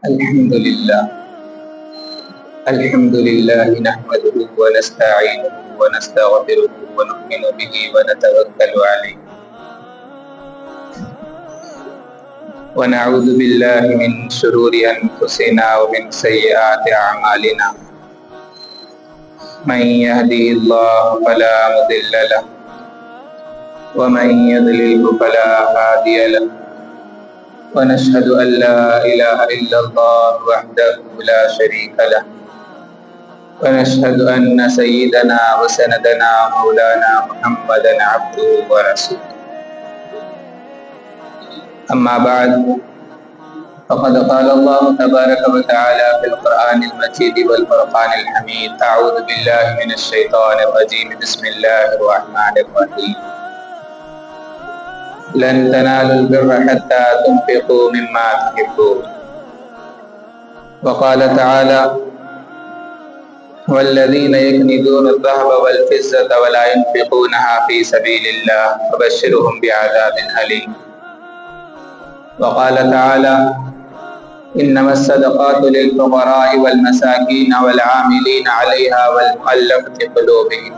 الحمد لله الحمد لله نحمده ونستعينه ونستغفره ونؤمن به ونتوكل عليه ونعوذ بالله من شرور أنفسنا ومن سيئات أعمالنا من يهده الله فلا مضل له ومن يضلل فلا هادي له ونشهد أن لا إله إلا الله وحده لا شريك له ونشهد أن سيدنا وسندنا مولانا محمدا عبده ورسوله أما بعد فقد قال الله تبارك وتعالى في القرآن المجيد والفرقان الحميد أعوذ بالله من الشيطان الرجيم بسم الله الرحمن الرحيم لن تنالوا البر حتى تنفقوا مما تحبون وقال تعالى والذين يكنزون الذهب والفضة ولا ينفقونها في سبيل الله فبشرهم بعذاب أليم وقال تعالى إنما الصدقات للفقراء والمساكين والعاملين عليها والمؤلفة قلوبهم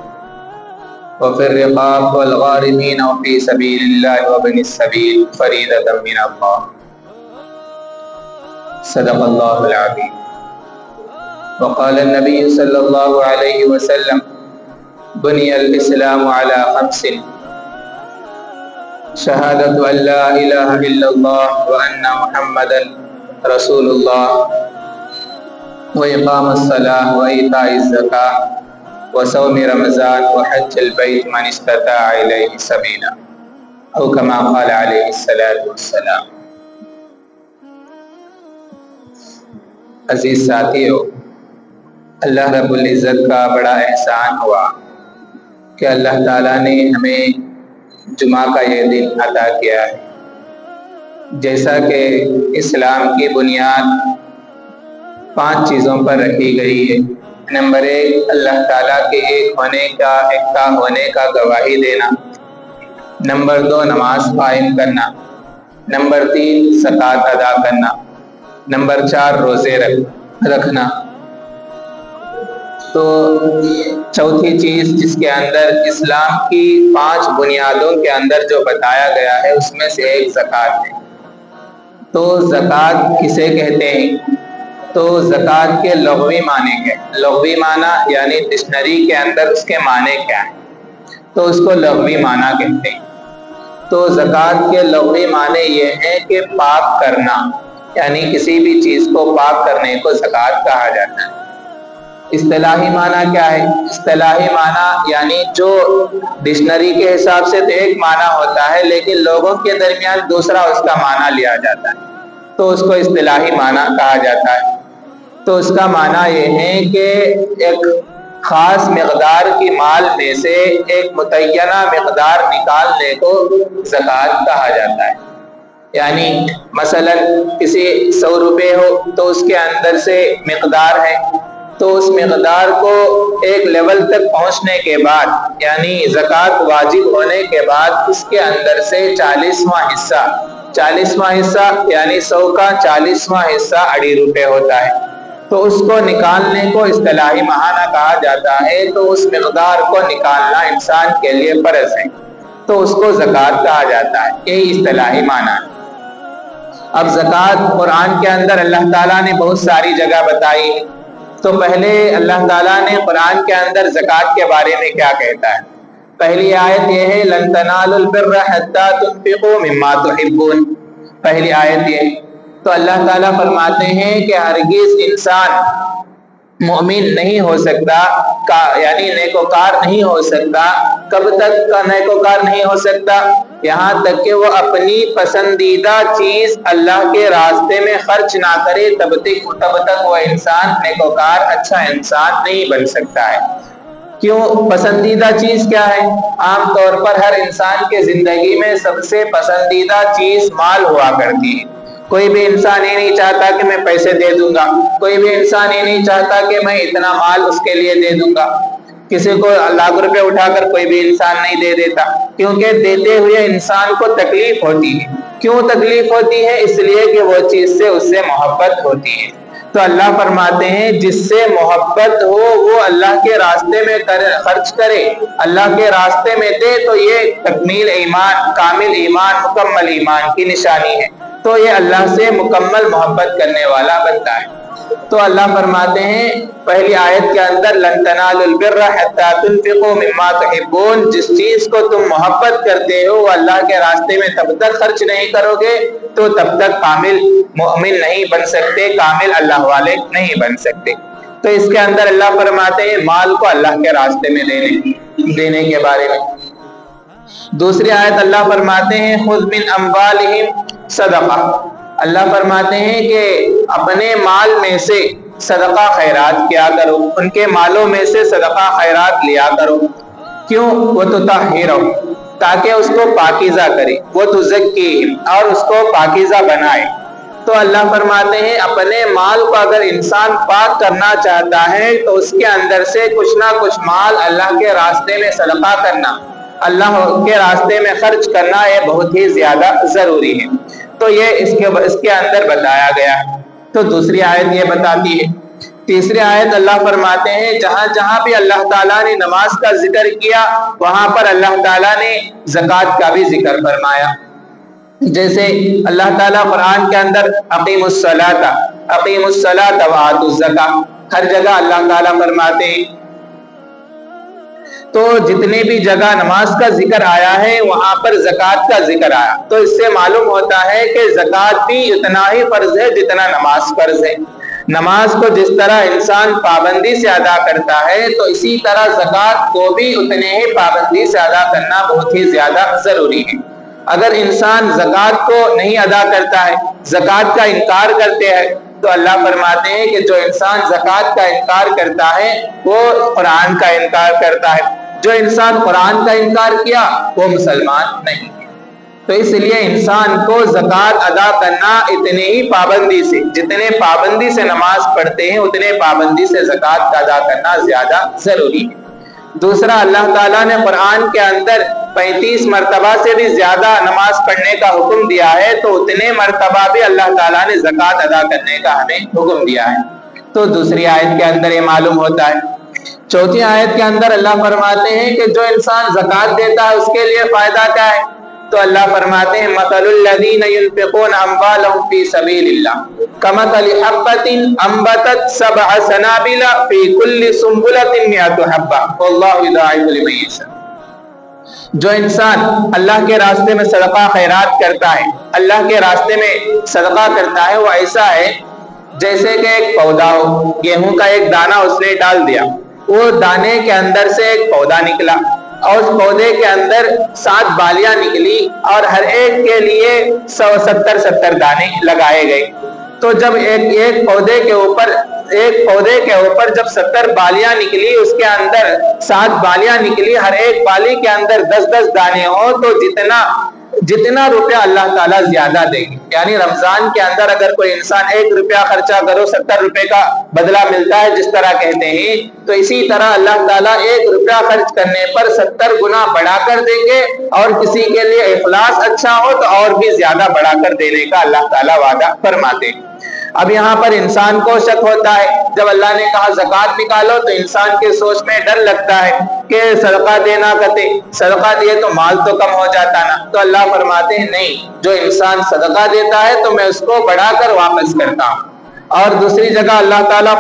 وفي الرقاب والغارمين وفي سبيل الله وابن السبيل فريضة من الله صدق الله العظيم وقال النبي صلى الله عليه وسلم بني الإسلام على 5 شهادة أن لا إله إلا الله وأن محمدا رسول الله وإقام الصلاة وإيتاء الزكاة وصوم رمضان وحج البيت من استطاع إليه سبيلا أو كما قال عليه الصلاة والسلام۔ عزیز ساتھیو، اللہ رب العزت کا بڑا احسان ہوا کہ اللہ تعالیٰ نے ہمیں جمعہ کا یہ دن عطا کیا ہے۔ جیسا کہ اسلام کی بنیاد 5 چیزوں پر رکھی گئی ہے۔ نمبر 1 اللہ تعالیٰ کے ایک کا ہونے کا گواہی دینا۔ نمبر 2 نماز قائم کرنا۔ نمبر 3 زکوٰۃ ادا کرنا۔ نمبر 4 روزے رکھنا۔ تو چوتھی چیز جس کے اندر اسلام کی 5 بنیادوں کے اندر جو بتایا گیا ہے اس میں سے ایک زکوٰۃ ہے۔ تو زکوٰۃ کسے کہتے ہیں؟ تو زکوٰۃ کے لغوی معنی کے لغوی معنی یعنی ڈکشنری کے اندر اس کے معنی کیا ہے، تو اس کو لغوی معنی کہتے ہیں۔ تو زکوٰۃ کے لغوی معنی یہ ہے کہ پاک کرنا، یعنی کسی بھی چیز کو پاک کرنے کو زکوٰۃ کہا جاتا ہے۔ اصطلاحی معنی کیا ہے؟ اصطلاحی معنی یعنی جو ڈکشنری کے حساب سے تو ایک معنی ہوتا ہے لیکن لوگوں کے درمیان دوسرا اس کا معنی لیا جاتا ہے، تو اس کو اصطلاحی معنی کہا جاتا ہے۔ تو اس کا معنی یہ ہے کہ ایک خاص مقدار کی مال میں سے ایک متعینہ مقدار نکالنے کو زکوٰۃ کہا جاتا ہے۔ یعنی مثلا کسی 100 روپے ہو تو اس کے اندر سے مقدار ہے، تو اس مقدار کو ایک لیول تک پہنچنے کے بعد یعنی زکوٰۃ واجب ہونے کے بعد اس کے اندر سے 40واں حصہ یعنی 100 کا 40واں حصہ 2.5 روپے ہوتا ہے، تو اس کو نکالنے کو اصطلاحی معنی کہا جاتا ہے۔ تو اس مقدار کو نکالنا انسان کے لیے فرض ہے، تو اس کو زکوٰۃ کہا جاتا ہے۔ یہی اصطلاحی معنی ہے۔ اب زکوٰۃ قرآن کے اندر اللہ تعالیٰ نے بہت ساری جگہ بتائی ہے۔ تو پہلے اللہ تعالیٰ نے قرآن کے اندر زکوٰۃ کے بارے میں کیا کہتا ہے؟ پہلی آیت یہ ہے لن تنالوا البر حتى تنفقوا مما تحبون، پہلی آیت یہ ہے۔ تو اللہ تعالیٰ فرماتے ہیں کہ ہرگز انسان مومن نہیں ہو سکتا، یعنی نیکوکار نہیں ہو سکتا۔ کب تک کا نیکوکار نہیں ہو سکتا؟ یہاں تک کہ وہ اپنی پسندیدہ چیز اللہ کے راستے میں خرچ نہ کرے، تب تک وہ انسان نیکوکار اچھا انسان نہیں بن سکتا ہے۔ کیوں؟ پسندیدہ چیز کیا ہے؟ عام طور پر ہر انسان کے زندگی میں سب سے پسندیدہ چیز مال ہوا کرتی ہے۔ کوئی بھی انسان یہ نہیں چاہتا کہ میں پیسے دے دوں گا، کوئی بھی انسان یہ نہیں چاہتا کہ میں اتنا مال اس کے لیے دے دوں گا۔ کسی کو لاکھ روپے اٹھا کر کوئی بھی انسان نہیں دے دیتا، کیونکہ دیتے ہوئے انسان کو تکلیف ہوتی ہے۔ کیوں تکلیف ہوتی ہے؟ اس لیے کہ وہ چیز سے اس سے محبت ہوتی ہے۔ تو اللہ فرماتے ہیں جس سے محبت ہو وہ اللہ کے راستے میں خرچ کرے، اللہ کے راستے میں دے، تو یہ تکمیل ایمان، کامل ایمان، مکمل ایمان کی نشانی ہے۔ تو یہ اللہ سے مکمل محبت کرنے والا بنتا ہے۔ تو اللہ فرماتے ہیں پہلی آیت کے اندر لن تنالوا البر حتى تنفقوا مما تحبون، جس چیز کو تم محبت کرتے ہو وہ اللہ کے راستے میں تب تک خرچ نہیں کرو گے تو تب تک کامل مومن نہیں بن سکتے، کامل اللہ والے نہیں بن سکتے۔ تو اس کے اندر اللہ فرماتے ہیں مال کو اللہ کے راستے میں دینے کے بارے میں۔ دوسری آیت اللہ فرماتے ہیں خذ من اموالہم صدقہ، اللہ فرماتے ہیں کہ اپنے مال میں سے صدقہ خیرات کیا کرو، ان کے مالوں میں سے صدقہ خیرات لیا کرو۔ کیوں؟ وَتُطَہِّرَهُمْ، تاکہ اس کو پاکیزہ کرے، وَتُزَكِّيهِمْ، اور اس کو پاکیزہ بنائے۔ تو اللہ فرماتے ہیں اپنے مال کو اگر انسان پاک کرنا چاہتا ہے تو اس کے اندر سے کچھ نہ کچھ مال اللہ کے راستے میں صدقہ کرنا، اللہ کے راستے میں خرچ کرنا یہ بہت ہی زیادہ ضروری ہے۔ تو یہ اس کے اندر بتایا گیا ہے۔ تو دوسری آیت یہ بتاتی ہے۔ تیسری آیت اللہ فرماتے ہیں جہاں جہاں بھی اللہ تعالیٰ نے نماز کا ذکر کیا وہاں پر اللہ تعالیٰ نے زکوٰۃ کا بھی ذکر فرمایا۔ جیسے اللہ تعالیٰ قرآن کے اندر اقیموا الصلاۃ وآتوا الزکاۃ، ہر جگہ اللہ تعالیٰ فرماتے ہیں۔ تو جتنے بھی جگہ نماز کا ذکر آیا ہے وہاں پر زکوٰۃ کا ذکر آیا، تو اس سے معلوم ہوتا ہے کہ زکوٰۃ بھی اتنا ہی فرض ہے جتنا نماز فرض ہے۔ نماز کو جس طرح انسان پابندی سے ادا کرتا ہے تو اسی طرح زکوٰۃ کو بھی اتنے ہی پابندی سے ادا کرنا بہت ہی زیادہ ضروری ہے۔ اگر انسان زکوٰۃ کو نہیں ادا کرتا ہے، زکوٰۃ کا انکار کرتے ہیں، تو اللہ فرماتے ہیں کہ جو انسان زکوٰۃ کا انکار کرتا ہے وہ قرآن کا انکار کرتا ہے، جو انسان قرآن کا انکار کیا وہ مسلمان نہیں ہے۔ تو اس لیے انسان کو زکوٰۃ ادا کرنا اتنے ہی پابندی سے، جتنے پابندی سے نماز پڑھتے ہیں اتنے پابندی سے زکوٰۃ کا ادا کرنا زیادہ ضروری ہے۔ دوسرا، اللہ تعالیٰ نے قرآن کے اندر 35 مرتبہ سے بھی زیادہ نماز پڑھنے کا حکم دیا ہے، تو اتنے مرتبہ بھی اللہ تعالیٰ نے زکوٰۃ ادا کرنے کا ہمیں حکم دیا ہے۔ تو دوسری آیت کے اندر یہ معلوم ہوتا ہے۔ چوتھی آیت کے اندر اللہ فرماتے ہیں کہ جو انسان زکوٰۃ دیتا ہے اس کے لیے فائدہ کیا ہے؟ تو اللہ فرماتے ہیں مَثَلُ الَّذِينَ يُنْفِقُونَ أَمْوَالَهُمْ فِي سَبِيلِ اللَّهِ كَمَثَلِ حَبَّةٍ أَنبَتَتْ 7 سَنَابِلَ فِي كُلِّ سُنبُلَةٍ 100 حَبَّةٍ وَاللَّهُ يُضَاعِفُ لِمَن يَشَاءُ۔ جو انسان اللہ کے راستے میں صدقہ خیرات کرتا ہے، اللہ کے راستے میں صدقہ کرتا ہے، وہ ایسا ہے جیسے کہ ایک پودا ہو، گیہوں کا ایک دانہ اس نے ڈال دیا، وہ دانے کے اندر سے ایک پودا نکلا اور اس پودے کے اندر 7 بالیاں نکلی اور ہر ایک کے لیے 70 دانے لگائے گئے۔ تو جب ایک پودے کے اوپر جب 70 بالیاں نکلی، اس کے اندر 7 بالیاں نکلی، ہر ایک بالی کے اندر 10 دانے ہو، تو جتنا روپیہ اللہ تعالیٰ زیادہ دے گی، یعنی رمضان کے اندر اگر کوئی انسان 1 روپیہ خرچہ کرو 70 روپے کا بدلہ ملتا ہے جس طرح کہتے ہیں، تو اسی طرح اللہ تعالیٰ 1 روپیہ خرچ کرنے پر 70 گنا بڑھا کر دیں گے، اور کسی کے لیے اخلاص اچھا ہو تو اور بھی زیادہ بڑھا کر دینے کا اللہ تعالیٰ وعدہ فرماتے ہیں۔ اب یہاں پر انسان کو شک ہوتا ہے، جب اللہ نے کہا زکوٰۃ نکالو تو انسان کے سوچ میں ڈر لگتا ہے کہ صدقہ دینا کتے، صدقہ دیے تو مال تو کم ہو جاتا نا۔ تو اللہ فرماتے ہیں نہیں، جو انسان صدقہ دیتا ہے تو میں اس کو بڑھا کر واپس کرتا ہوں۔ اور دوسری جگہ اللہ تعالیٰ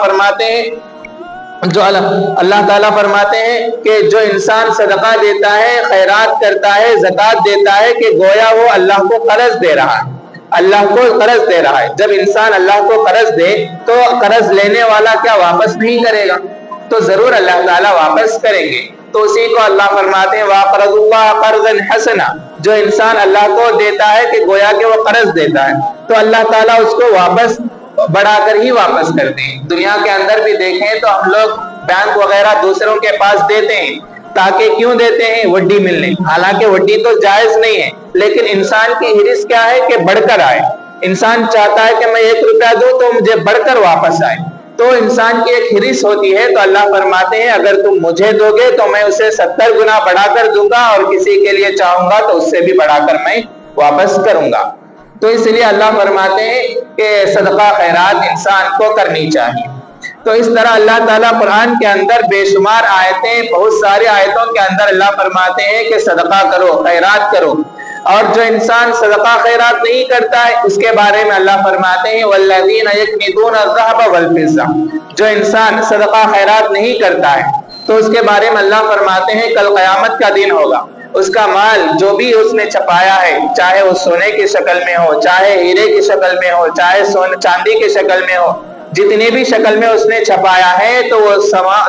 فرماتے ہیں کہ جو انسان صدقہ دیتا ہے، خیرات کرتا ہے، زکوٰۃ دیتا ہے، کہ گویا وہ اللہ کو قرض دے رہا ہے، اللہ کو قرض دے رہا ہے۔ جب انسان اللہ کو قرض دے تو قرض لینے والا کیا واپس نہیں کرے گا؟ تو ضرور اللہ تعالیٰ واپس کریں گے۔ تو اسی کو اللہ فرماتے ہیں وَأَقْرَضُوا اللَّهَ قَرْضًا حَسَنًا، جو انسان اللہ کو دیتا ہے کہ گویا کہ وہ قرض دیتا ہے، تو اللہ تعالیٰ اس کو واپس بڑھا کر ہی واپس کرتے ہیں۔ دنیا کے اندر بھی دیکھیں تو ہم لوگ بینک وغیرہ دوسروں کے پاس دیتے ہیں، تاکہ کیوں دیتے ہیں؟ وڈی ملنے، حالانکہ وڈی تو جائز نہیں ہے، لیکن انسان کی حرص کیا ہے کہ بڑھ کر آئے۔ انسان چاہتا ہے کہ میں 1 روپیہ دوں تو مجھے بڑھ کر واپس آئے۔ تو انسان کی ایک حرص ہوتی ہے، تو اللہ فرماتے ہیں اگر تم مجھے دو گے تو میں اسے 70 گنا بڑھا کر دوں گا، اور کسی کے لیے چاہوں گا تو اس سے بھی بڑھا کر میں واپس کروں گا۔ تو اس لیے اللہ فرماتے ہیں کہ صدقہ خیرات انسان کو کرنی چاہیے۔ تو اس طرح اللہ تعالیٰ قرآن کے اندر بے شمار آیتیں، بہت ساری آیتوں کے اندر اللہ فرماتے ہیں کہ صدقہ کرو، خیرات کرو، اور جو انسان صدقہ خیرات نہیں کرتا ہے اس کے بارے میں اللہ فرماتے ہیں والذین یکنزون الذھب والفضہ، جو انسان صدقہ خیرات نہیں کرتا ہے تو اس کے بارے میں اللہ فرماتے ہیں کل قیامت کا دن ہوگا، اس کا مال جو بھی اس نے چھپایا ہے، چاہے وہ سونے کی شکل میں ہو، چاہے ہیرے کی شکل میں ہو، چاہے چاندی کی شکل میں ہو، جتنی بھی شکل میں اس نے چھپایا ہے تو وہ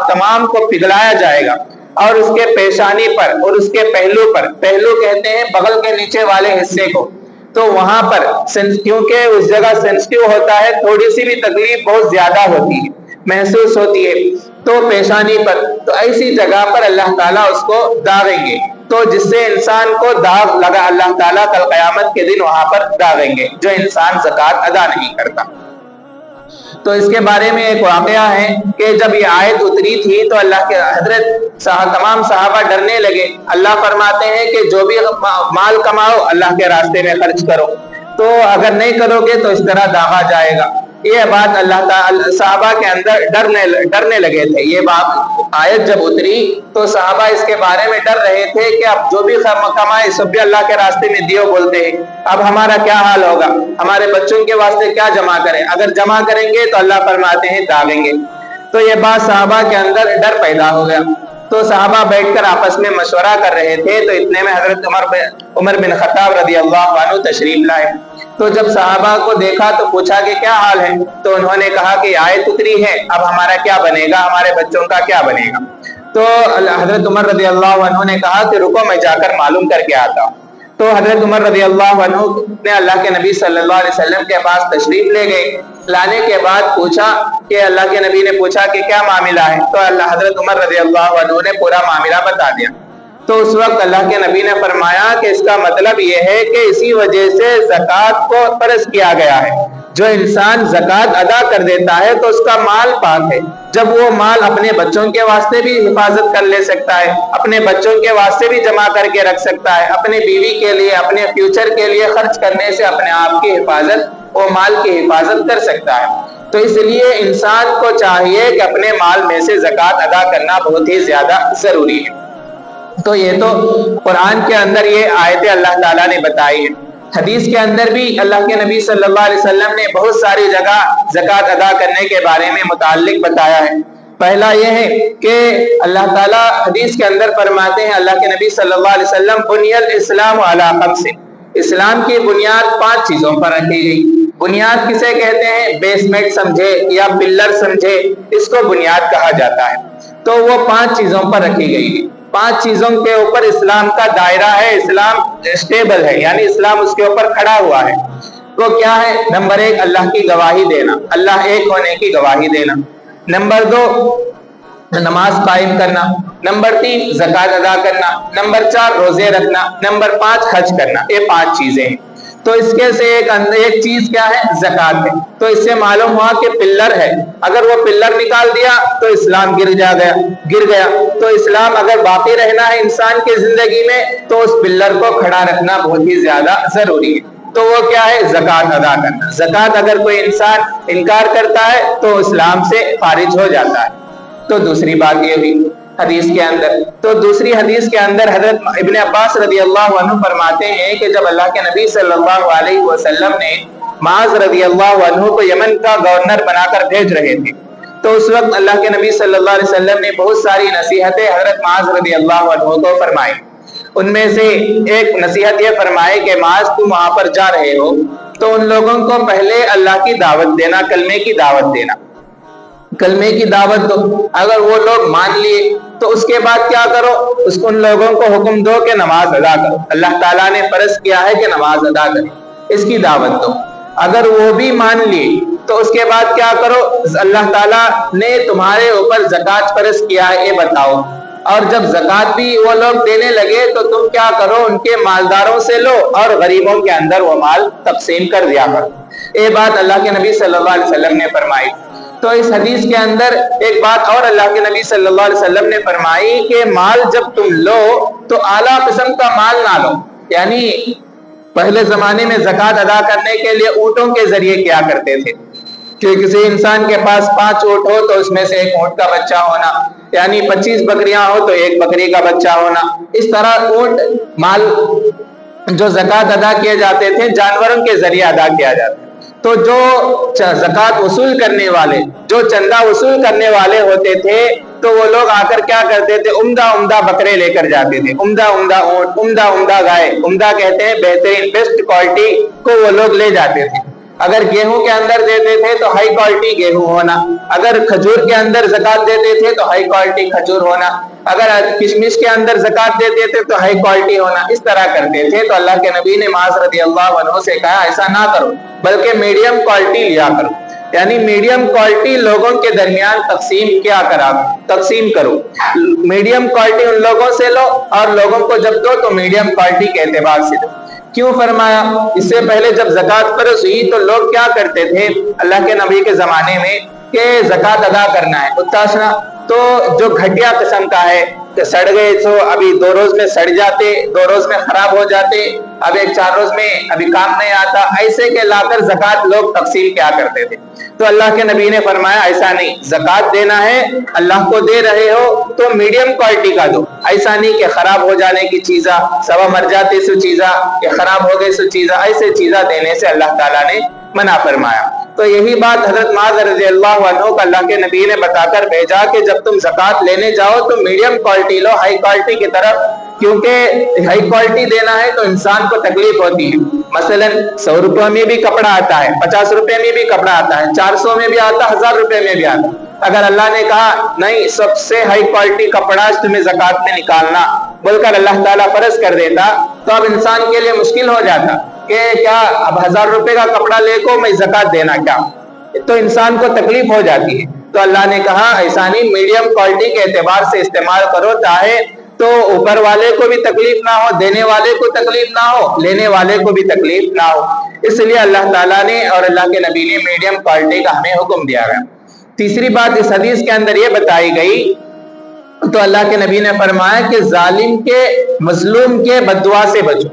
تمام کو پگھلایا جائے گا، اور اس کے پیشانی پر اور اس کے پہلو پر، پہلو کہتے ہیں بغل کے نیچے والے حصے کو، تو وہاں پر کیونکہ اس جگہ سینسٹیو ہوتا ہے، تھوڑی سی بھی تکلیف بہت زیادہ ہوتی ہے، محسوس ہوتی ہے، تو پیشانی پر، تو ایسی جگہ پر اللہ تعالیٰ اس کو داغیں گے، تو جس سے انسان کو داغ لگا اللہ تعالیٰ کل قیامت کے دن وہاں پر داغیں گے جو انسان زکوٰۃ ادا نہیں کرتا۔ تو اس کے بارے میں ایک واقعہ ہے کہ جب یہ آیت اتری تھی تو اللہ کے حضرت تمام صحابہ ڈرنے لگے۔ اللہ فرماتے ہیں کہ جو بھی مال کماؤ اللہ کے راستے میں خرچ کرو، تو اگر نہیں کرو گے تو اس طرح داغا جائے گا۔ یہ بات اللہ تعالی صحابہ کے اندر ڈرنے لگے تھے۔ یہ بات آیت جب اتری تو صحابہ اس کے بارے میں ڈر رہے تھے کہ اب جو بھی کمائے سب بھی اللہ کے راستے میں دیو بولتے ہیں، اب ہمارا کیا حال ہوگا، ہمارے بچوں کے واسطے کیا جمع کریں، اگر جمع کریں گے تو اللہ فرماتے ہیں داغیں گے۔ تو یہ بات صحابہ کے اندر ڈر پیدا ہو گیا، تو صحابہ بیٹھ کر آپس میں مشورہ کر رہے تھے، تو اتنے میں حضرت عمر بن خطاب رضی اللہ عنہ تشریف لائے۔ تو جب صحابہ کو دیکھا تو پوچھا کہ کیا حال ہے، تو انہوں نے کہا کہ آیت اتری ہے، اب ہمارا کیا بنے گا، ہمارے بچوں کا کیا بنے گا۔ تو حضرت عمر رضی اللہ عنہ نے کہا کہ رکو میں جا کر معلوم کر کے آتا ہوں۔ تو حضرت عمر رضی اللہ عنہ نے اللہ کے نبی صلی اللہ علیہ وسلم کے پاس تشریف لے گئے۔ لانے کے بعد پوچھا کہ اللہ کے نبی نے پوچھا کہ کیا معاملہ ہے، تو حضرت عمر رضی اللہ عنہ نے پورا معاملہ بتا دیا۔ تو اس وقت اللہ کے نبی نے فرمایا کہ اس کا مطلب یہ ہے کہ اسی وجہ سے زکوٰۃ کو فرض کیا گیا ہے۔ جو انسان زکوٰۃ ادا کر دیتا ہے تو اس کا مال پاک ہے، جب وہ مال اپنے بچوں کے واسطے بھی حفاظت کر لے سکتا ہے، اپنے بچوں کے واسطے بھی جمع کر کے رکھ سکتا ہے، اپنے بیوی کے لیے، اپنے فیوچر کے لیے خرچ کرنے سے اپنے آپ کی حفاظت، وہ مال کی حفاظت کر سکتا ہے۔ تو اس لیے انسان کو چاہیے کہ اپنے مال میں سے زکوٰۃ ادا کرنا بہت ہی زیادہ ضروری ہے۔ تو یہ تو قرآن کے اندر یہ آیتیں اللہ تعالیٰ نے بتائی ہیں۔ حدیث کے اندر بھی اللہ کے نبی صلی اللہ علیہ وسلم نے بہت ساری جگہ زکوٰۃ ادا کرنے کے بارے میں متعلق بتایا ہے۔ پہلا یہ ہے کہ اللہ تعالیٰ حدیث کے اندر فرماتے ہیں، اللہ کے نبی صلی اللہ علیہ وسلم بنی الاسلام علی خمس، اسلام کی بنیاد 5 چیزوں پر رکھی گئی۔ بنیاد کسے کہتے ہیں؟ بیسمنٹ سمجھے یا پلر سمجھے، اس کو بنیاد کہا جاتا ہے۔ تو وہ 5 چیزوں پر رکھی گئی، 5 چیزوں کے اوپر اسلام کا دائرہ ہے، اسلام اسٹیبل ہے، یعنی اسلام اس کے اوپر کھڑا ہوا ہے۔ وہ کیا ہے؟ نمبر 1 اللہ کی گواہی دینا، اللہ ایک ہونے کی گواہی دینا۔ نمبر 2 نماز قائم کرنا۔ نمبر 3 زکوٰۃ ادا کرنا۔ نمبر 4 روزے رکھنا۔ نمبر 5 حج کرنا۔ یہ 5 چیزیں ہیں۔ تو اس کے سے ایک چیز کیا ہے؟ زکوٰۃ ہے۔ تو اس سے معلوم ہوا کہ پلر ہے، اگر وہ پلر نکال دیا تو اسلام گر گیا۔ تو اسلام اگر باقی رہنا ہے انسان کی زندگی میں تو اس پلر کو کھڑا رکھنا بہت ہی زیادہ ضروری ہے۔ تو وہ کیا ہے؟ زکوٰۃ ادا کرنا۔ زکوٰۃ اگر کوئی انسان انکار کرتا ہے تو اسلام سے خارج ہو جاتا ہے۔ تو دوسری بات یہ ہوئی حدیث کے اندر، تو دوسری حدیث کے اندر حضرت ابن عباس رضی اللہ عنہ فرماتے ہیں کہ جب اللہ کے نبی صلی اللہ علیہ وسلم نے معاذ رضی اللہ عنہ کو یمن کا گورنر بنا کر بھیج رہے تھے، تو اس وقت اللہ کے نبی صلی اللہ علیہ وسلم نے بہت ساری نصیحتیں حضرت معاذ رضی اللہ عنہ کو فرمائی۔ ان میں سے ایک نصیحت یہ فرمائے کہ معاذ تم وہاں پر جا رہے ہو تو ان لوگوں کو پہلے اللہ کی دعوت دینا، کلمے کی دعوت دینا، کلمے کی دعوت دو۔ اگر وہ لوگ مان لیے تو اس کے بعد کیا کرو؟ ان لوگوں کو حکم دو کہ نماز ادا کرو، اللہ تعالیٰ نے فرض کیا ہے کہ نماز ادا کریں، اس کی دعوت دو۔ اگر وہ بھی مان لیے تو اس کے بعد کیا کرو؟ اللہ تعالیٰ نے تمہارے اوپر زکوٰۃ فرض کیا ہے، یہ بتاؤ۔ اور جب زکوٰۃ بھی وہ لوگ دینے لگے تو تم کیا کرو؟ ان کے مالداروں سے لو اور غریبوں کے اندر وہ مال تقسیم کر دیا کرو۔ یہ بات اللہ کے نبی صلی اللہ علیہ وسلم نے فرمائی۔ تو اس حدیث کے اندر ایک بات اور اللہ کے نبی صلی اللہ علیہ وسلم نے فرمائی کہ مال جب تم لو تو اعلیٰ قسم کا مال نہ لو۔ یعنی پہلے زمانے میں زکوٰۃ ادا کرنے کے لیے اونٹوں کے ذریعے کیا کرتے تھے کہ کسی انسان کے پاس 5 اونٹ ہو تو اس میں سے ایک اونٹ کا بچہ ہونا، یعنی 25 بکریاں ہو تو ایک بکری کا بچہ ہونا۔ اس طرح اونٹ مال جو زکوٰۃ ادا کیے جاتے تھے جانوروں کے ذریعے ادا کیا جاتا ہے۔ تو جو زکوٰۃ وصول کرنے والے، جو چندہ وصول کرنے والے ہوتے تھے تو وہ لوگ آ کر کیا کرتے تھے، عمدہ عمدہ بکرے لے کر جاتے تھے، عمدہ عمدہ اونٹ، عمدہ عمدہ گائے، عمدہ کہتے ہیں بہترین بیسٹ کوالٹی کو وہ لوگ لے جاتے تھے۔ اگر گیہوں کے اندر دیتے تھے تو ہائی کوالٹی گیہوں ہونا، اگر کھجور کے اندر زکوٰۃ دیتے تھے تو ہائی کوالٹی کھجور ہونا، اگر کشمش کے اندر زکوٰۃ دیتے تھے تو ہائی کوالٹی ہونا، اس طرح کرتے تھے۔ تو اللہ کے نبی نے معاذ رضی اللہ عنہ سے کہا ایسا نہ کرو بلکہ میڈیم کوالٹی لیا کرو، یعنی میڈیم کوالٹی لوگوں کے درمیان تقسیم کرو۔ میڈیم کوالٹی ان لوگوں سے لو اور لوگوں کو جب دو تو میڈیم کوالٹی کے اعتبار سے دو۔ کیوں فرمایا؟ اس سے پہلے جب زکوٰۃ فرض ہوئی تو لوگ کیا کرتے تھے اللہ کے نبی کے زمانے میں کہ زکوٰۃ ادا کرنا ہے اتاسنا، تو جو گھٹیا قسم کا ہے کہ سڑ گئے تو ابھی 2 روز میں سڑ جاتے، 2 روز میں خراب ہو جاتے، اب 4 روز میں ابھی کام نہیں آتا، ایسے کے لا کر زکوٰۃ لوگ تقسیم کیا کرتے تھے۔ تو اللہ کے نبی نے فرمایا ایسا نہیں، زکوٰۃ دینا ہے اللہ کو دے رہے ہو تو میڈیم کوالٹی کا دو، ایسا نہیں کہ خراب ہو جانے کی چیزاں سوا مر جاتے سو چیزاں کہ خراب ہو گئے سو چیزاں، ایسے چیزاں دینے سے اللہ تعالیٰ نے منع فرمایا۔ تو یہی بات حضرت معاذ رضی اللہ عنہ کو اللہ کے نبی نے بتا کر بھیجا کہ جب تم زکوٰۃ لینے جاؤ تو medium quality low, high quality کی طرف، کیونکہ ہائی کوالٹی دینا ہے تو انسان کو تکلیف ہوتی ہے۔ مثلا 100 روپے میں بھی کپڑا آتا ہے، 50 روپے میں بھی کپڑا آتا ہے، 400 میں بھی آتا ہے، 1000 روپے میں بھی آتا ہے۔ اگر اللہ نے کہا نہیں سب سے ہائی کوالٹی کپڑا تمہیں زکوٰۃ میں نکالنا بول کر اللہ تعالیٰ فرض کر دیتا تو اب انسان کے لیے مشکل ہو جاتا کہ کیا اب 1000 روپے کا کپڑا لے کو میں زکوٰۃ دینا کیا، تو انسان کو تکلیف ہو جاتی ہے۔ تو اللہ نے کہا ایسا نہیں، میڈیم کوالٹی کے اعتبار سے استعمال کرو تاکہ تو اوپر والے کو بھی تکلیف نہ ہو، دینے والے کو تکلیف نہ ہو، لینے والے کو بھی تکلیف نہ ہو۔ اس لیے اللہ تعالیٰ نے اور اللہ کے نبی نے میڈیم کوالٹی کا ہمیں حکم دیا گیا۔ تیسری بات اس حدیث کے اندر یہ بتائی گئی تو اللہ کے نبی نے فرمایا کہ ظالم کے، مظلوم کے بد دعا سے بچو۔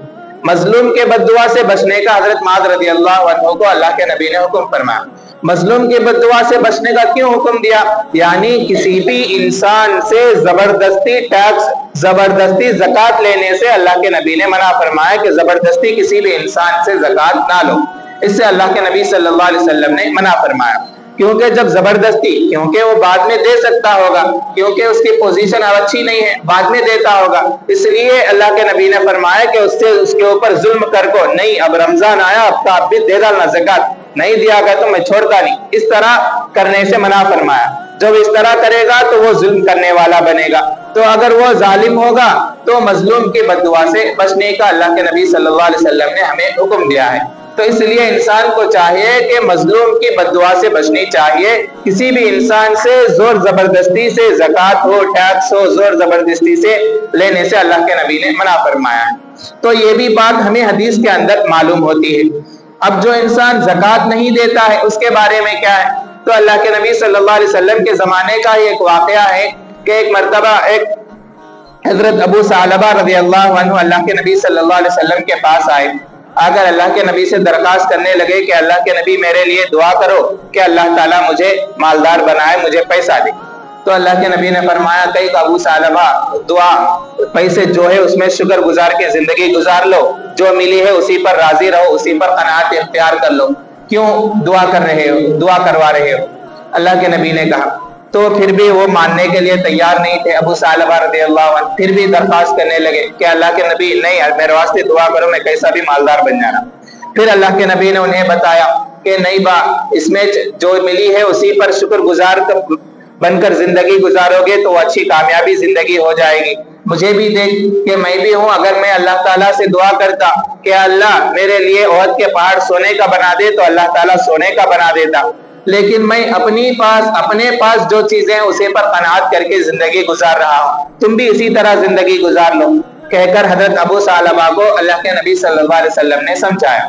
مظلوم کے بد دعا سے بچنے کا حضرت معاذ رضی اللہ عنہ کو اللہ کے نبی نے حکم فرمایا۔ مظلوم کے بد دعا سے بچنے کا کیوں حکم دیا؟ یعنی کسی بھی انسان سے زبردستی ٹیکس، زبردستی زکوٰۃ لینے سے اللہ کے نبی نے منع فرمایا کہ زبردستی کسی بھی انسان سے زکوٰۃ نہ لو۔ اس سے اللہ کے نبی صلی اللہ علیہ وسلم نے منع فرمایا، کیونکہ جب زبردستی، کیونکہ وہ بعد میں دے سکتا ہوگا، کیونکہ اس کی پوزیشن اب اچھی نہیں ہے، بعد میں دیتا ہوگا، اس لیے اللہ کے نبی نے فرمایا کہ اس کے اوپر ظلم کر کو نہیں، اب رمضان آیا اب بھی دے ڈالنا زکوٰۃ، نہیں دیا گیا تو میں چھوڑتا نہیں، اس طرح کرنے سے منع فرمایا۔ جب اس طرح کرے گا تو وہ ظلم کرنے والا بنے گا، تو اگر وہ ظالم ہوگا تو مظلوم کی بد دعا سے بچنے کا اللہ کے نبی صلی اللہ علیہ وسلم نے ہمیں حکم دیا ہے۔ تو اس لیے انسان کو چاہیے کہ مظلوم کی بد دعا سے بچنی چاہیے۔ کسی بھی انسان سے زور زبردستی سے زکوٰۃ ہو، ٹیکس ہو، زور زبردستی سے لینے سے اللہ کے نبی نے منع فرمایا ہے۔ تو یہ بھی بات ہمیں حدیث کے اندر معلوم ہوتی ہے۔ اب جو انسان زکوٰۃ نہیں دیتا ہے اس کے بارے میں کیا ہے؟ تو اللہ کے نبی صلی اللہ علیہ وسلم کے زمانے کا ایک واقعہ ہے کہ ایک مرتبہ ایک حضرت ابو ثعلبہ رضی اللہ عنہ اللہ کے نبی صلی اللہ علیہ وسلم کے پاس آئے، اگر اللہ کے نبی سے درخواست کرنے لگے کہ اللہ کے نبی میرے لیے دعا کرو کہ اللہ تعالیٰ مجھے مالدار بنائے، مجھے پیسہ دے۔ تو اللہ کے نبی نے فرمایا کہ ابو ثعلبہ دعا، پیسے جو ہے اس میں شکر گزار کے زندگی گزار لو، جو ملی ہے اسی پر راضی رہو، اسی پر قناعت اختیار کر لو، کیوں دعا کر رہے ہو، دعا کروا رہے ہو؟ اللہ کے نبی نے کہا، تو پھر بھی وہ ماننے کے لیے تیار نہیں تھے ابو ثعلبہ رضی اللہ عنہ، پھر بھی درخواست کرنے لگے کہ اللہ کے نبی نہیں، میرے واسطے دعا کرو، میں کیسا بھی مالدار بن جانا۔ پھر اللہ کے نبی نے انہیں بتایا کہ نہیں با، اس میں جو ملی ہے اسی پر شکر گزار بن کر زندگی گزارو گے تو اچھی کامیابی زندگی ہو جائے گی۔ مجھے بھی دیکھ کہ میں بھی ہوں، اگر میں اللہ تعالیٰ سے دعا کرتا کہ اللہ میرے لیے احد کے پہاڑ سونے کا بنا دے تو اللہ تعالیٰ سونے کا بنا دیتا، لیکن میں اپنے پاس جو چیزیں ہیں اسے پر قناعت کر کے زندگی گزار رہا ہوں، تم بھی اسی طرح زندگی گزار لو، کہہ کر حضرت ابو ثعلبہ کو اللہ کے نبی صلی اللہ علیہ وسلم نے سمجھایا۔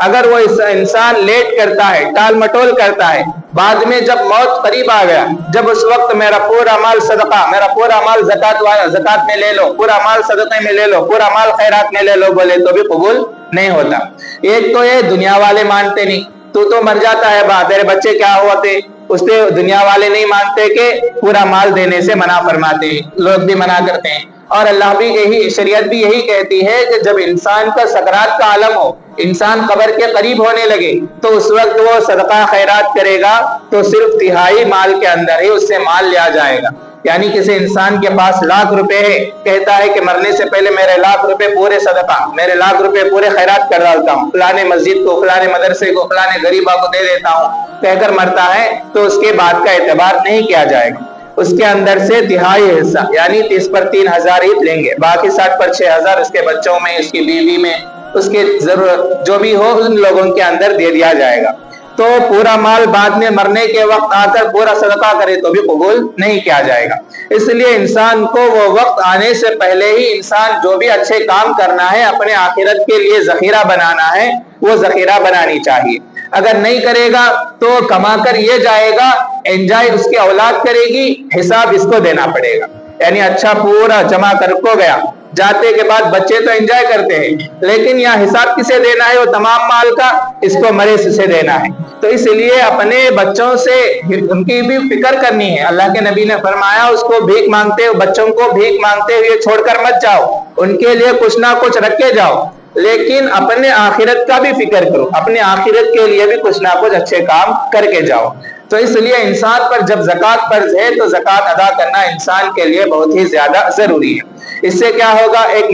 اگر وہ انسان لیٹ کرتا ہے، ٹال مٹول کرتا ہے، بعد میں جب موت قریب آ گیا، جب اس وقت میرا پورا مال صدقہ، میرا پورا مال زکات میں لے لو، پورا مال صدقے میں لے لو، پورا مال خیرات میں لے لو بولے تو بھی قبول نہیں ہوتا۔ ایک تو یہ دنیا والے مانتے نہیں، تو مر جاتا ہے، تیرے بچے کیا ہوتے، اس سے دنیا والے نہیں مانتے کہ پورا مال دینے سے منع فرماتے ہیں، لوگ بھی منع کرتے ہیں۔ اور اللہ بھی یہی، شریعت بھی یہی کہتی ہے کہ جب انسان کا سکرات کا عالم ہو، انسان قبر کے قریب ہونے لگے، تو اس وقت وہ صدقہ خیرات کرے گا تو صرف تہائی مال کے اندر ہی اس سے مال لیا جائے گا۔ یعنی کسی انسان کے پاس لاکھ روپے ہے، کہتا ہے کہ مرنے سے پہلے میرے لاکھ روپے پورے صدقہ، میرے لاکھ روپے پورے خیرات کر ڈالتا ہوں، فلانے مسجد کو، فلانے مدرسے کو، فلانے غریبہ کو دے دیتا ہوں، کہہ کر مرتا ہے، تو اس کے بعد کا اعتبار نہیں کیا جائے گا۔ اس کے اندر سے تہائی حصہ یعنی 30 پر 3000 ہی لیں گے، باقی 60 پر 6000 اس کے بچوں میں، اس کی بیوی میں، اس کے ضرورت جو بھی ہو ان لوگوں کے اندر دے دیا جائے گا۔ تو پورا مال بعد میں مرنے کے وقت آ کر پورا صدقہ کرے تو بھی قبول نہیں کیا جائے گا۔ اس لیے انسان کو وہ وقت آنے سے پہلے ہی انسان جو بھی اچھے کام کرنا ہے، اپنے آخرت کے لیے ذخیرہ بنانا ہے، وہ ذخیرہ بنانی چاہیے۔ اگر نہیں کرے گا تو کما کر یہ جائے گا، انجوائے اس کی اولاد کرے گی، حساب اس کو دینا پڑے گا۔ یعنی اچھا پورا جمع کر کو گیا، جاتے کے بعد بچے تو انجوائے کرتے ہیں، لیکن یہاں حساب کسے دینا ہے، وہ تمام مال کا اس کو مرے سے دینا ہے۔ تو اس لیے اپنے بچوں سے ان کی بھی فکر کرنی ہے۔ اللہ کے نبی نے فرمایا اس کو بھیک مانگتے ہوئے، بچوں کو بھیک مانگتے ہوئے چھوڑ کر مت جاؤ، ان کے لیے کچھ نہ کچھ رکھ کے جاؤ، لیکن اپنے آخرت کا بھی فکر کرو، اپنے آخرت کے لیے بھی کچھ نہ کچھ اچھے کام کر کے جاؤ۔ تو اس لیے انسان پر جب زکوٰۃ فرض ہے تو زکوٰۃ ادا کرنا انسان کے لیے بہت ہی زیادہ ضروری ہے۔ اس سے کیا ہوگا، ایک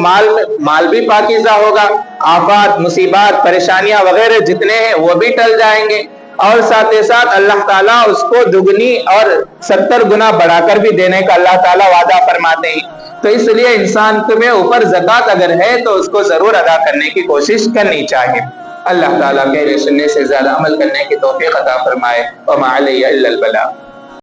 مال بھی پاکیزہ ہوگا، آفات، مصیبات، پریشانیاں وغیرہ جتنے ہیں وہ بھی ٹل جائیں گے، اور ساتھ ہی ساتھ اللہ تعالیٰ اس کو دگنی اور 70 گنا بڑھا کر بھی دینے کا اللہ تعالیٰ وعدہ فرماتے ہیں۔ تو اس لیے انسان کے اوپر زکوٰۃ اگر ہے تو اس کو ضرور ادا کرنے کی کوشش کرنی چاہیے۔ اللہ تعالیٰ کہنے سننے سے زیادہ عمل کرنے کی توفیق عطا فرمائے۔ وما علی الا البلاغ۔